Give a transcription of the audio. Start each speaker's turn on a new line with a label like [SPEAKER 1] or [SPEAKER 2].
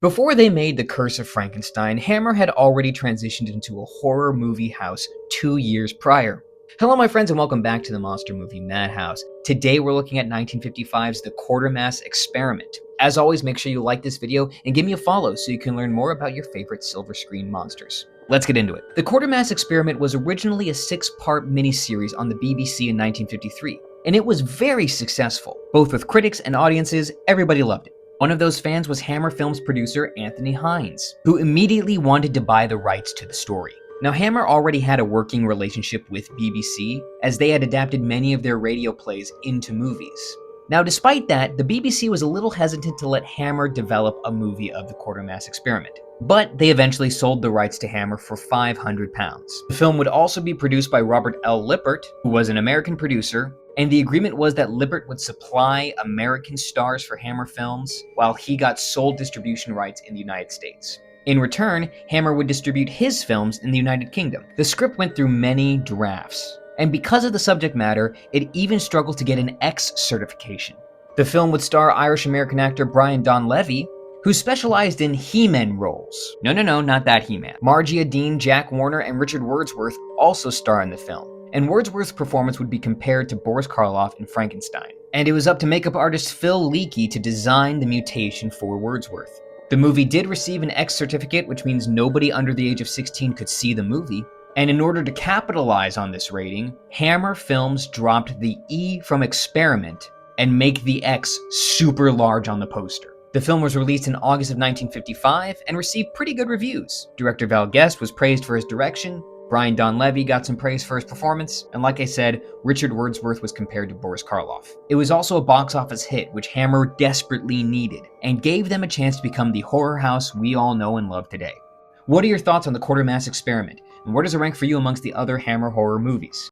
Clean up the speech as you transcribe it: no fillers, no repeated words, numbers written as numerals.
[SPEAKER 1] Before they made The Curse of Frankenstein, Hammer had already transitioned into a horror movie house 2 years prior. Hello my friends and welcome back to the Monster Movie Madhouse. Today we're looking at 1955's The Quatermass Experiment. As always, make sure you like this video and give me a follow so you can learn more about your favorite silver screen monsters. Let's get into it. The Quatermass Experiment was originally a 6-part miniseries on the BBC in 1953, and it was very successful. Both with critics and audiences, everybody loved it. One of those fans was Hammer Films producer Anthony Hines, who immediately wanted to buy the rights to the story. Now, Hammer already had a working relationship with BBC, as they had adapted many of their radio plays into movies. Now, despite that, the BBC was a little hesitant to let Hammer develop a movie of the Quatermass Experiment. But they eventually sold the rights to Hammer for £500. The film would also be produced by Robert L. Lippert, who was an American producer, and the agreement was that Lippert would supply American stars for Hammer Films, while he got sole distribution rights in the United States. In return, Hammer would distribute his films in the United Kingdom. The script went through many drafts, and because of the subject matter, it even struggled to get an X certification. The film would star Irish-American actor Brian Donlevy, who specialized in He-Man roles. No, not that He-Man. Margia Dean, Jack Warner, and Richard Wordsworth also star in the film. And Wordsworth's performance would be compared to Boris Karloff in Frankenstein. And it was up to makeup artist Phil Leakey to design the mutation for Wordsworth. The movie did receive an X certificate, which means nobody under the age of 16 could see the movie. And in order to capitalize on this rating, Hammer Films dropped the E from experiment and make the X super large on the poster. The film was released in August of 1955 and received pretty good reviews. Director Val Guest was praised for his direction, Brian Donlevy got some praise for his performance, and like I said, Richard Wordsworth was compared to Boris Karloff. It was also a box office hit, which Hammer desperately needed, and gave them a chance to become the horror house we all know and love today. What are your thoughts on the Quatermass Experiment, and where does it rank for you amongst the other Hammer horror movies?